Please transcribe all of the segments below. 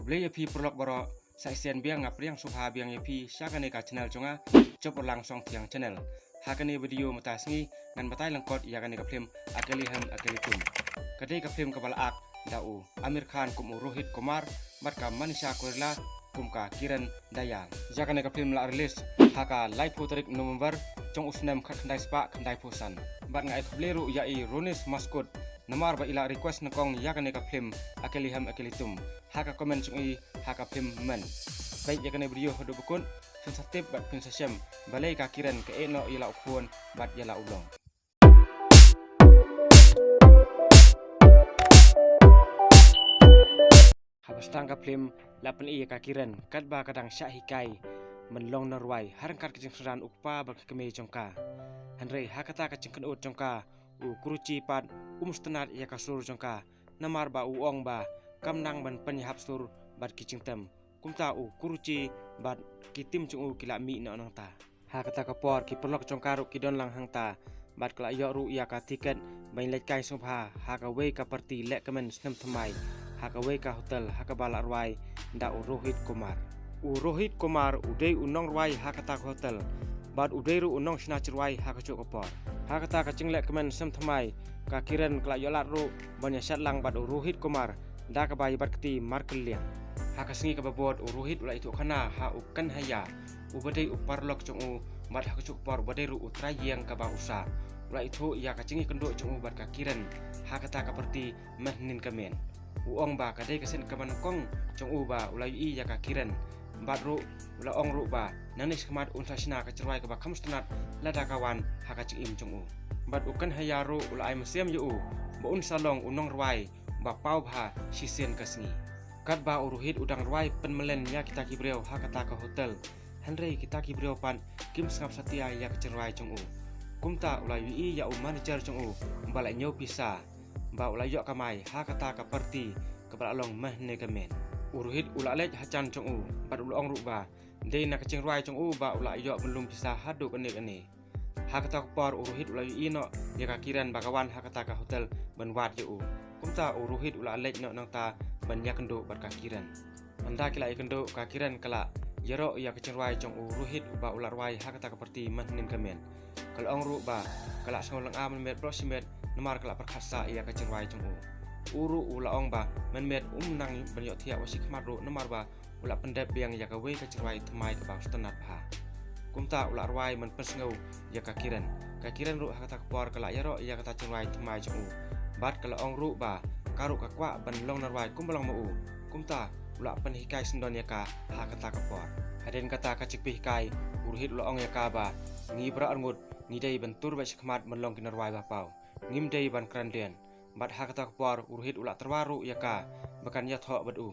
Kablay yapi prolog boro saksian biang ngapriang subha biang yapi syakane ka channel jonga coba langsung tiang channel. Hakane video mutasngi ngan batai lengkot yakane ka film akeli ham akeli tum. Kadai ka film kabal ak dau Amir Khan kum Rohit Kumar matka Manisha Koirala kum ka Kiran Dayal. Yakane ka film la rilis haka live tarik November jong usnem khandai spa khandai posan. Bat ngai kableru yai Ronis Maskut namar ba ila request nakong yakane ka film akeli ham akeli tum. Haka komen sungi haka film men. Baik yakane video hodo bukun sensitif bat pensasem balai ka Kiran ke eno ila ukun bat yala ulong. Habastang ka film lapan iya ka Kiran kadba kadang syak hikai menlong narwai harangkat kejeng seran ukpa berkeme jongka. Henry hakata kejeng kenut jongka u kuruci pat umstenat iya kasur jongka namar ba uong ba kamnang ban penyahap sur bat kicing tem kumta u kuruci bat kitim cung u kila mi na nang ta hakata kapor ki perlok jongka ru kidon lang hang ta bat kala yo ru iya ka tiket bain lek kai subha haka we ka parti lek kemen snem thamai haka we ka hotel haka bala rwai nda u Rohit Kumar. Rohit Kumar udai unong rwai hakata hotel bat udai ru unong sna cerwai haka cuk kapor hakata ka cinglek kemen sem thamai ka Kiran kala yolat ru banya syat lang bat Rohit Kumar da ka bai bat keti markel liang haka singi ka babot Rohit ula itu khana ha ukan haya ubadai uparlok cung u bat haka cuk kapor badai ru utrai yang ka ba usa ula itu ia ka cingi kenduk cung u bat ka Kiran hakata ka perti mahnin kamen uong ba kadai kesen kaman kong cung u ba ula i ya ka Kiran bat ru ula ong ru ba nanis kemat unsasna ka cerwai ka ba kamstenat lada kawan haka cingim cung u bat ukan haya ru ula ai mesem yu ba un salong unong rwai ba pau bha sisen kasngi kat ba Rohit udang rwai penmelen ya kita kibreu hakata ka hotel Henry kita kibreu pan kim sangap satia ya ka cerwai cung u kumta ula wi ya manager cung u balai nyau pisa ba ula yo kamai hakata ka parti ka balong mahne kamen Rohit ula lej hacan cung u bat ula ong ru ba dei na ka cerwai cung u ba ula yo belum pisa hadu kene hakata por Rohit ula wi no ya ka Kiran bakawan hakata ka hotel benwat yu kumta Rohit ula lej no nang ta banyak kendo bat ka Kiran anda kila kendo ka Kiran kala yero ya ka cerwai cung u Rohit ba ula rwai hakata ka parti mahnin kamen kalau ong ru ba kala sangol lang aman met prosimet namar kala perkasa ya ka cerwai cung u uru ula ong ba menmet nang banyak tiak wasik maru namar ba ula pendep biang ya ka we ka cerwai thamai ka ba stenat ha kumta ula rwai men pesngau ya ka Kiran ru hakata por kala yero ya ka cerwai thamai cung u bat kala ong ru ba karu ka kwa ban long narwai kumbalong mau kumta ula pen hikai sendon ya ka hakata ka por haden kata ka cikpih kai Rohit ula ong ya ka ba ngi bra angut ni dei bentur ba sikmat menlong kinarwai ba pau ngim dei ban kranden bat hakata por Rohit ula terwaru ya ka bakan ya tho badu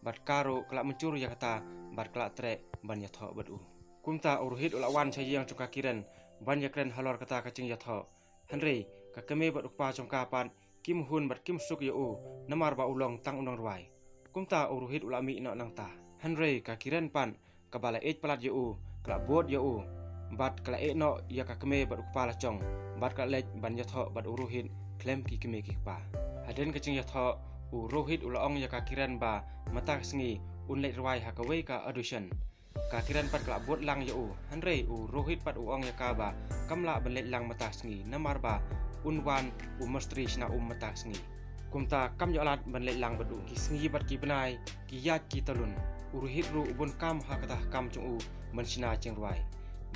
bat karu kala mencur ya kata bat kala trek ban ya tho badu kumta Rohit ula wan sayang cuka Kiran ban ya kren halor kata kacing ya tho Henry ka keme bat ukpa jongka pan kim hun bat kim suk yu namar ba ulong tang unong rwai kumta Rohit ula mi no nang ta Henry ka Kiran pan ka bala ej palat yu kala bot yu bat kala e no ya ka keme bat ukpa la chong bat kala lej ban ya tho bat Rohit klem ki keme ki pa haden kacing ya tho Rohit ula ong ya ka Kiran ba mata sengi un lej rwai ha ka we ka audition ka Kiran pat kala bot lang yu Henry Rohit pat ong ya ka ba kamla ban lej lang mata sengi namar ba unwan mestri sna mata sengi kumta kam yo alat ban lej lang badu ki sengi bat ki benai ki yat ki talun Rohit ru ubun kam ha kata kam chung man sina cheng rwai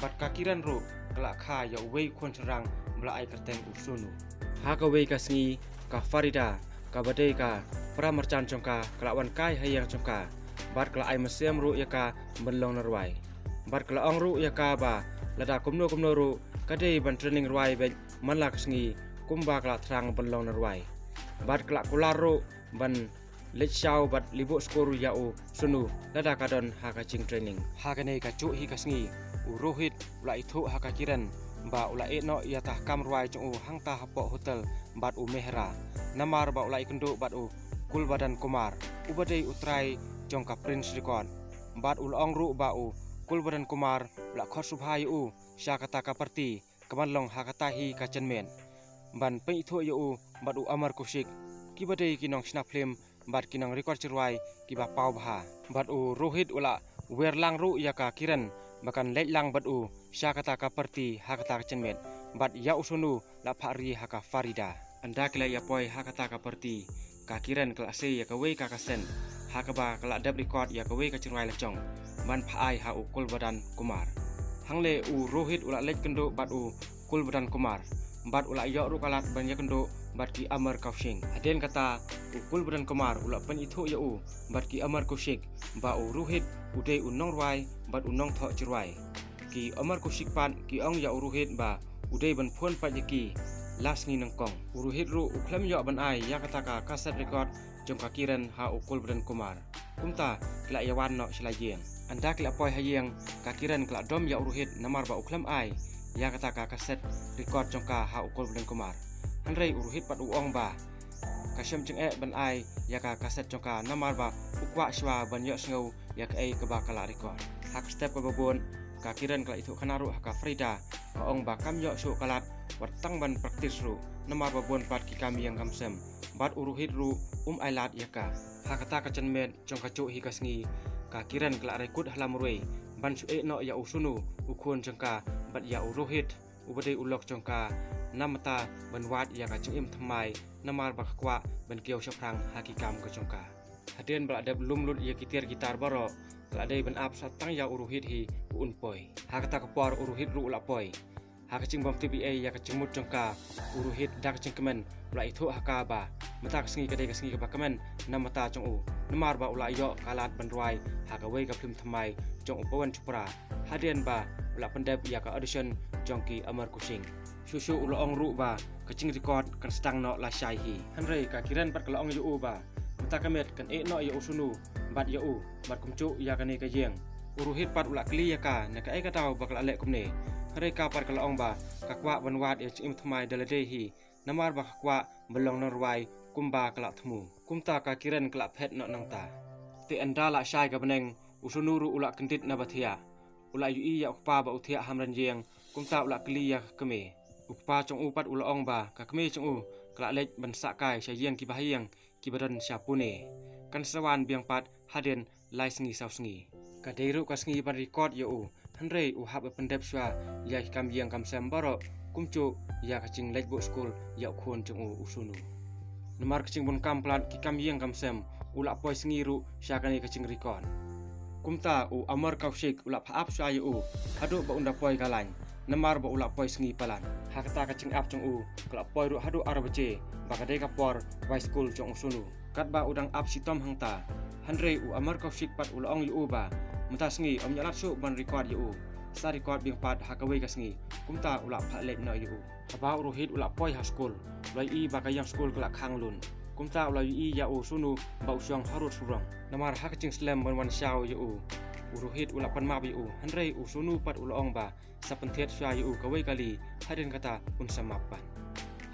bat ka Kiran ru kala kha ya we khon serang mla ai kerteng usunu ha ka we ka sengi ka Farida ka badai ka pramarcan jongka kala wan kai hayang jongka bat kala ai mesem ru ya ka benlong narwai bat kala ong ru ya ka ba lada kumno ru kadai ban training rwai be manlak sengi kumba kala thrang benlong narwai bat kala kularu ban lech shau bat libu skoru yau sunu lada kadon haka ching training hakane ka chu hi ka sengi Rohit ula itu haka Kiran ba ula no ya tah kam rwai chung hang ta hapo hotel bat Mehra namar ba ula ikenduk bat kul badan Kumar ubadai utrai jongka Prince Record bat ula ong ru ba kul badan Kumar ula khot subhai syakata ka parti kamanlong hakata hi ka chenmen ban pe itu yu bat Amar Kusik ki badai kinong sna film bat kinang record cirwai kiba pau baha bat Rohit ula werlang ru ya ka Kiran bakan letlang bat sya kata ka perti ha kata ka cenmet bat ya usunu la phari ha ka Farida anda kila ya poi ha kata ka perti ka Kiran kala se ya ka wei ka kasen ha ka ba kala dap record ya ka wei ka cirwai lechong man phai ha Kul Badan Kumar hangle Rohit ula lech kendo bat Kul Badan Kumar bat ula yok ru kalat ban ya kendo bat ki Amar Kaushik aden kata Kul Badan Kumar ula pen itu ya bat ki Amar Kaushik ba Rohit udai unong ruai bat unong thok cirwai ki Amar Kaushik pan ki ong ya Rohit ba udai ban phun pat yaki las ni nangkong Rohit ru uklam yok ban ai ya kata ka kaset record jom ka Kiran ha Kul Badan Kumar kumta kila yawan no selajian anda kila poi hayang ka Kiran kila dom ya Rohit namar ba uklam ai ya kata ka kaset record jongka ha Kul Badan Kumar hanrei Rohit pat uong ba kasyam ceng ban ai ya ka kaset jongka namar ba ukwa shwa ban yok sngau ya ka ai ka ba kala record hak step ka babon ka Kiran kala itu kanaru ha ka Farida ka ong ba kam yok shu kalat watang ban praktis ru namar babon pat ki kami yang kamsem bat Rohit ru ailat ya ka ha kata ka cenmet jongka cu hi kasngi ka Kiran kala rekut halam ruai ban su no ya usunu ukun jongka bat ya Rohit ubade ulok jongka namata ban wat ya ka cengim thamai namar ba kwa ban kiau syaprang hakikam ka jongka haden bala ada belum lut ya kitir gitar baro kala dai ban ap satang ya Rohit hi poi ha kata ka por Rohit ru ula poi ha ka cing bom TBA ya ka cengmut jongka Rohit dak cengkemen ula itu haka ba mata ka sengi kadai ka sengi ka ba kemen namata jong namar ba ula yo kalat ban ruai ha ka wei ka film thamai jong pawan chupra haden ba ula pendap ya ka audition jongki Amar Kaushik susu ula ong ru ba kacing record kan stang no la shai hi hanrei ka Kiran pat kala ong yu ba mata kamet kan no ya usunu bat ya bat kumcu ya kan ka jeng Rohit pat ula kli ya ka na ka ka taw bakal alek kumne hanrei ka pat kala ong ba ka kwa ban wat ya chim thamai dalade hi namar ba kwa belong norwai kumba kala thmu kumta ka Kiran kala phet no nangta te anda la shai ka beneng usunu ru ula kendit na bathia ula yu ya ukpa ba uthia hamran jeng kumta ula kli ya keme ukpa chong upat ula ong ba ka keme chong kala lech ban sakai sayang ki bahayang ki badan syapune kan sawan biang pat haden lai sngi saw sngi ka deiru ka sngi ban record ya hanrei hab pendep swa ya kam yang kam sambaro kumcu ya kacing lech bo school ya khon chong usunu namar kacing bon kam plat ki kam yang kam sem ula poi sngi ru syakani kacing record kumta Amar Kaushik ula phaap swa ya hadu ba unda poi galany namar ba ula poi sngi palan hakata kacing ap chong kala poi ru hadu arabace bakade ka por high school chong usunu kat ba udang ap sitom hangta hanrei Amar Kaushik pat ula ong yu ba mata sngi om yalat su ban record yu sa record bing pat hakawei ka sngi kumta ula phalek no yu aba Rohit ula poi ha school lai I ba ka yang school kala khanglun kumta ula yu ya sunu ba usyong harut surang namar hakacing slam ban wan syau yu Rohit ula pan ma yu hanrei sunu pat ula ong ba sa penthet sya yu kawei kali haden kata samapan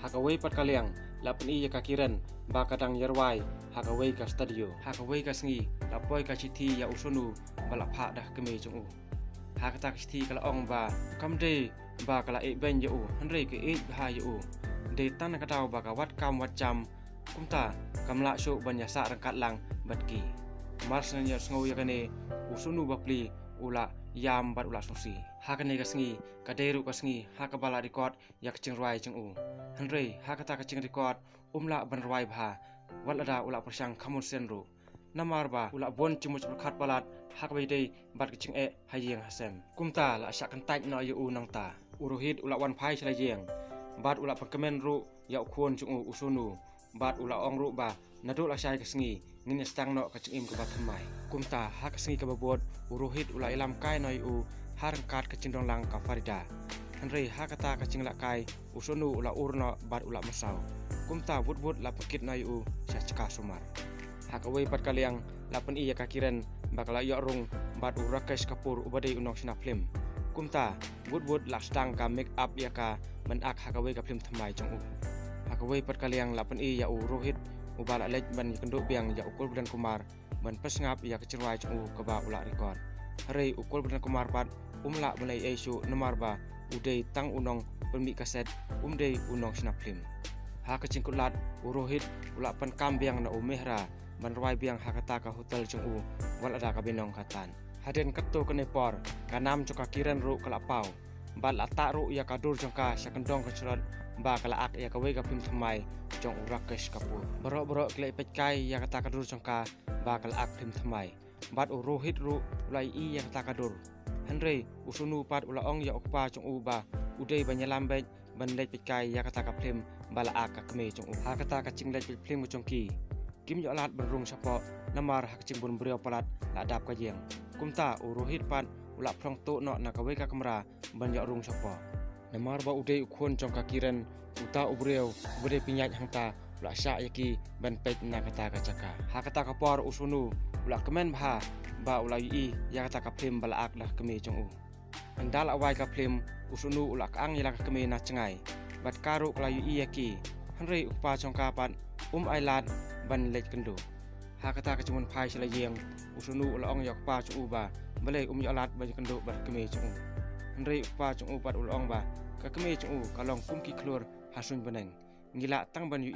hakawei pat kaliang lapan ya ka Kiran ba kadang yarwai hakawei ka studio hakawei ka sngi lapoi ka chiti ya usunu bala pha dah keme chung hakata chiti kala ong ba kamde ba kala ben ya hanrei ke ha ya de tan ka taw ba ka wat kam wat jam kumta kamla syu banya sa rangkat lang batki mars nya sngo ya kane usunu bapli ula yam bat ula sosi hakane ka sngi ka deru ka sngi hakabala record ya kacing ruai chung hanrei hakata kacing record la ban ruai bha walada ula persang khamun senru namar ba ula bon chumuch khat palat hakbai dei bat kacing hayeng hasem kumta la syak kantai no yu nangta Rohit ula wan phai chlajeng bat ula pangkemen ru ya khon chung usunu bat ula ong ru ba nadu la syai kasngi ngin stang no kacing im ka bathamai kumta hak sngi ka babot Rohit ula ilam kai no yu harangkat kacing dong lang ka Farida hanrei hakata kacing la kai usunu ula urno bat ula masau kumta wut la pakit na yu sya ceka sumar hakawei pat kaliang lapan iya ka Kiran bakala yo rung bat Rakesh Kapoor ubadei unong sina film kumta wut la stang ka make up ya ka ban ak hakawei ka film thamai chong hakawei pat kaliang lapan iya Rohit ubala lech ban kendo biang ya Kul Badan Kumar ban pesngap ya kecirwai chong ka ba ula record harei Kul Badan Kumar pat la balai aisu namar ba udei tang unong permi kaset dei unong sina film ha kacing kulat Rohit ula pan kambiang na mehra ban rwai biang hakata ka hotel chung u wal ada ka binong katan haden ketu kene por kanam chu ka kiren ru kala pau bal ata ru ya ka dur chung ka sakandong ka churot ba kala ak ya ka we ka pim thamai chung urakesh kapur bro klei petkai ya kata ka dur chung ka ba kala ak pim thamai bat u rohit ru ulai I ya kata ka dur hanre usunu pat ula ong ya okpa chung u ba udei banyalam be ban lej petkai ya kata ka plim bala ak ka kme chung u ha kata ka ching lej plim chung ki kim yo lat ban rung sapo namar hak ching bun brio palat la dap ka yeng kumta u rohit pat ula prong to no na ka we ka kamera ban yo rung sapo namar ba udei ukhon chung ka kiren uta ubreu bude pinyaj hangta ula sya yaki ban pej na kata ka chaka ha kata ka por usunu ula kemen bha ba ula yi ya kata ka plim bala ak la kme chung u andal awai ka plim usunu ula ka ang yala ka kme na chengai bat karu kala yi yaki hanrei ukpa chung ka pat ailat ban lej kendo ha kata ka chumun phai sala yeng usunu ula ong yak pa chung u ba bale yalat ban kendo bat kme chung u hanrei ukpa chung u pat ula ong ba ka kme chung u kalong kum ki klur hasun baneng ngila tang ban yu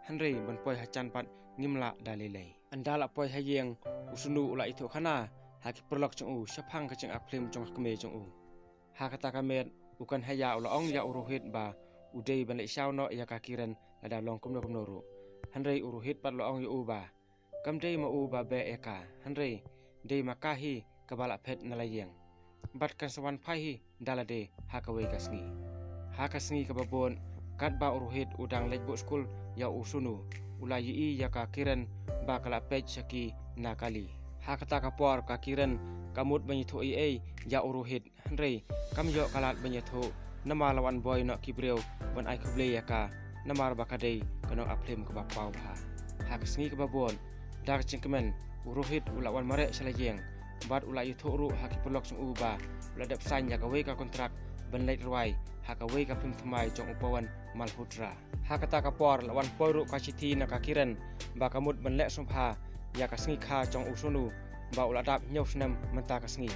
hanrei ban poi hachan pat ngimla dalilei andala poi hayeng usunu ula itu khana haki perlok chung u shaphang ka ching akplim chung kme chung u ha kata ka met ukan haya ula ong ya uruhit ba udei ban le shaw no ya ka kiren ada long kumno ru hanrei uruhit pat lo ong yu ba kamdei ma u ba be eka hanrei dei makahi kabala phet nalayeng bat kan sawan phai dalade hakawei kasngi hakasngi kababon kat ba uruhit udang lej bo skul ya usunu ula yi ya ka kiren ba kala pej saki nakali hakata ka por ka kiren kamut banyitho ai ya uruhit hanrei kam yo kalat banyitho nama lawan boy no kibreu ban ai khuble ya ka namar bakadei kanong aplim ka bapau ha hakasngi ka babon dak cingkemen uruhit ula wan mare salayeng bat ula yutho ru haki pelok chung uba ula dap sign ya ka we ka kontrak ban leit rwai haka we ka pim thamai chung upawan malhutra hakata ka por lawan poru ka chithi na ka kiren ba kamut ban lek sumpha ya ka sngi kha chung usunu ba ula dap nyosnem menta ka sngi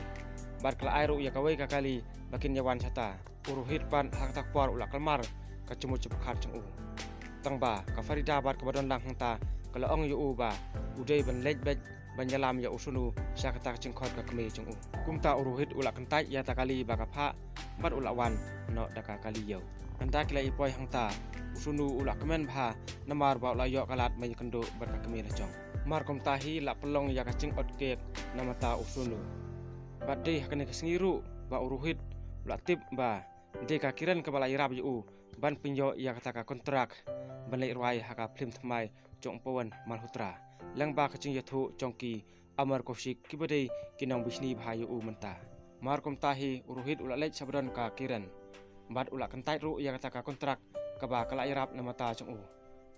bat kala airu ya ka we ka kali bakin yawan chata uruhit pan hakata por ula kalmar ka chumut chupkhat chung u tangba ka farida bat ka badon lang hangta kala ong yu ba udei ban lej bej banyalam ya usunu syakata cingkhot ka kme chung u kumta uruhit ula kentai ya takali ba ka pha bat ula wan no daka kali yo anda kila ipoi hangta usunu ula kemen bha namar ba ula yo kalat mai kendo bat ka kme na chong mar kumta hi la pelong ya ka cing ot kek namata usunu bat dei hakane kasngiru ba uruhit ula tip ba de ka kiran ka balai rab yu ban pinyo ya kata ka kontrak ban lei rwai haka plim thamai chong pawan malhutra lang ba kaching yathu chongki amar kofsik kibadei kinang bisni bhayu menta markom tahi uruhit ula lej sabran ka kiran bat ula kentai ru ya kata ka kontrak ka ba kala irap namata chong u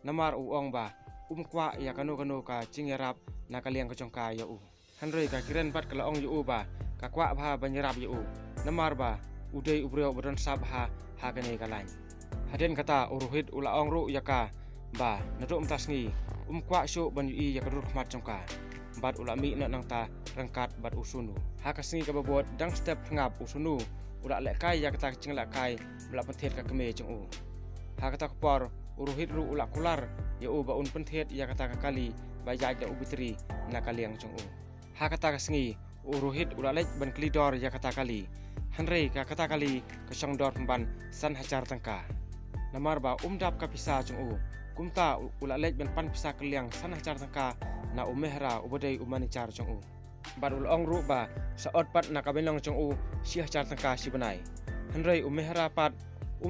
namar u ong ba kwa ya kanu ka ching yarap na kaliang ka chong ka yu hanrei ka kiran bat kala ong yu ba ka kwa bha banyarap yu namar ba udei ubreo bodon sab ha kane kalain haden kata uruhit ula ong ru yaka ba nadum tasngi kwa syo ban yu ya kadur khmat chongka bat ula mi na nang ta rangkat bat usunu hakasngi ka babot dang step ngap usunu ula le kai ya kata chingla kai ula penthet ka keme chung u hakata por uruhit ru ula kular ya u ba un penthet ya kata ka kali ba ya da ubitri na kaliang chung u hakata kasngi uruhit ula lej ban klidor ya kata kali hanrei ka kata kali ka chong dor pemban san hajar tangka namar ba dap ka pisa chung u kumta ula lej ban pan pisa kaliang san hajar tangka na umehra ubodei umani char chung u bat ul ong ru ba saot pat na kabelong chung u si hajar tangka si benai hanrei umehra pat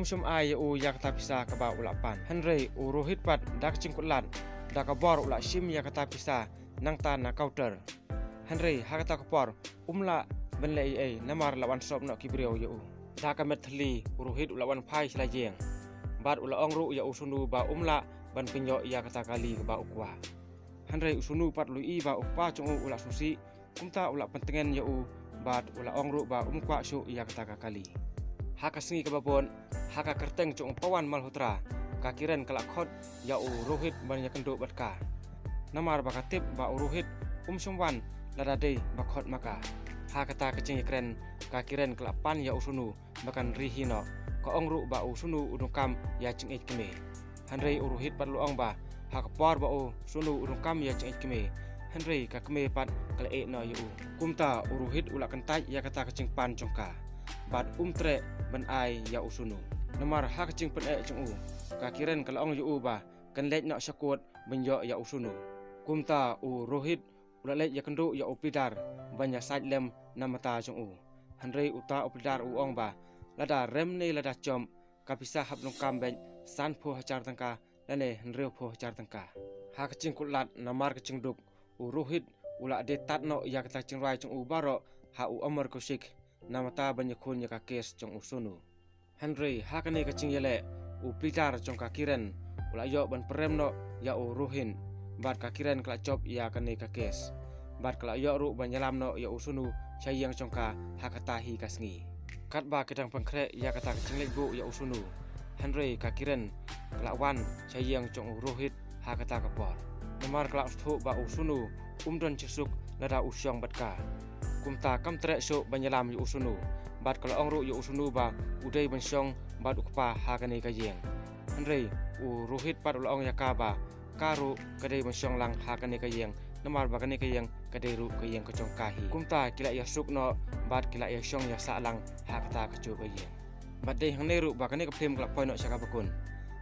sum ai u ya kata pisa ka ba ula pan hanrei uruhit pat dak cingkulat dak ka bor ula sim ya kata pisa nang ta na counter hanrei hakata ka por la ben le ai namar lawan sop no kibreo yu da ka methli uruhit ulawan phai slajeng bat ula ong ru ya usunu ba la ban pinyo ya kata kali ba ukwa hanrei usunu pat lui ba ukpa chung ula susi kumta ula pentengen ya bat ula ong ru ba kwa syu ya kata kali hakasngi ka babon haka kerteng chung pawan malhutra ka kiren kala khot ya uruhit ban ya kendo bat ka namar ba katip ba uruhit sumwan ladade ba khot maka hakata kecing keren ka kiren kelapan ya usunu bahkan rihino ka ong ru ba usunu udukam ya cing keme hanrei uruhit pat luong ba hakapar bao sunu urung kam ya ceng keme Henry ka keme pat kala no yu kumta uruhit ula kentai ya kata kecing pan jongka bat tre ban ai ya usunu namar ha kecing pen jong ka kiren kala ong yu ba kan lek nak syakut benyo ya usunu kumta uruhit ula lek ya kendu ya upidar banya sait lem namata jong Henry uta upidar ong ba lada rem ni lada chom kapisa hap nong kam ben san pho hacar tangka lane Henry pho hacar tangka ha kecing kulat namar kecing duk uruhit ula de tat no ya kata cing rai jong baro ha amar kusik namata banya khun ya ka kes jong usunu Henry ha kane kecing yele upidar jong ka kiren ula yo ban prem no ya uruhin bat ka kiren kala chop ya kane ka kes bat kala yo ru banyalam no ya usunu sayang jong ka ha kata hi kasngi kat ba kedang pangkre ya kata kecing legu ya usunu Henry ka kiren kala wan sayang jong uruhit ha kata kapor namar kala thu ba usunu don cesuk lada usyang batka kumta kam trek so banyalam yu usunu bat kala ongru yu usunu ba udai bansyong bat ukpa ha kane ka yeng Henry uruhit pat ulong yakaba karu kadai bansyong lang ha kane ka yeng namar ba kane ka yeng kadai ru ka yeng kecong kahi kumta kila ya suk no bat kila ya syong ya sa lang ha kata kecu ka yeng bat dei hang neru ba kane ka phem kala point no syaka bakun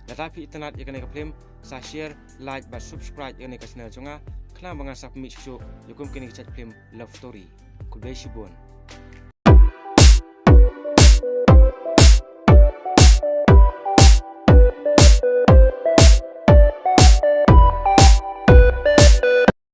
Latapi internet ya kane ka film sa share like bat subscribe ya kane ka channel jonga klang bangan sa pemi susu yukum kini chat film love story kulbe shibon